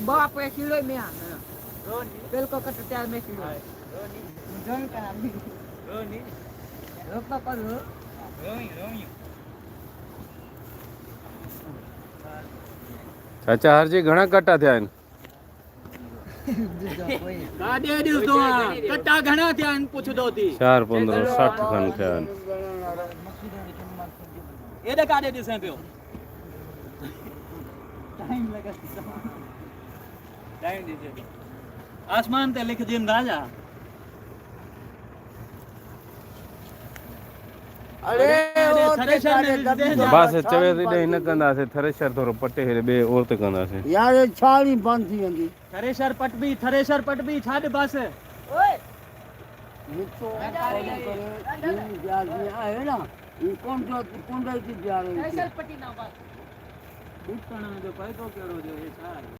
बाप एक किलो में बिल को कट त्यार में किलो जन का भी रोनी रोपा करो रोनी चाचा हरजी घणा कट्टा थिया आहिनि काडे दिस तो कट्टा घणा थिया आहिनि पुछदो थी 4 15 60 खन थिया आहिनि एडे काडे दिस पियो टाइम लगा टाइम दीजिए आसमान ते लिख दिन राजा अरे बस चवे ॾे न कंदासीं थ्रेशर थोरो पटे हेॾे ॿिए और ते कंदासीं यार छाड़ी बंद थी वेंदी थ्रेशर पट भी छाड़ बस ओए मिठो करे दिन जा आहे ना कौन जी जा रही थ्रेशर पटी ना बस बूट करण जो पैसो केड़ो जो हे छा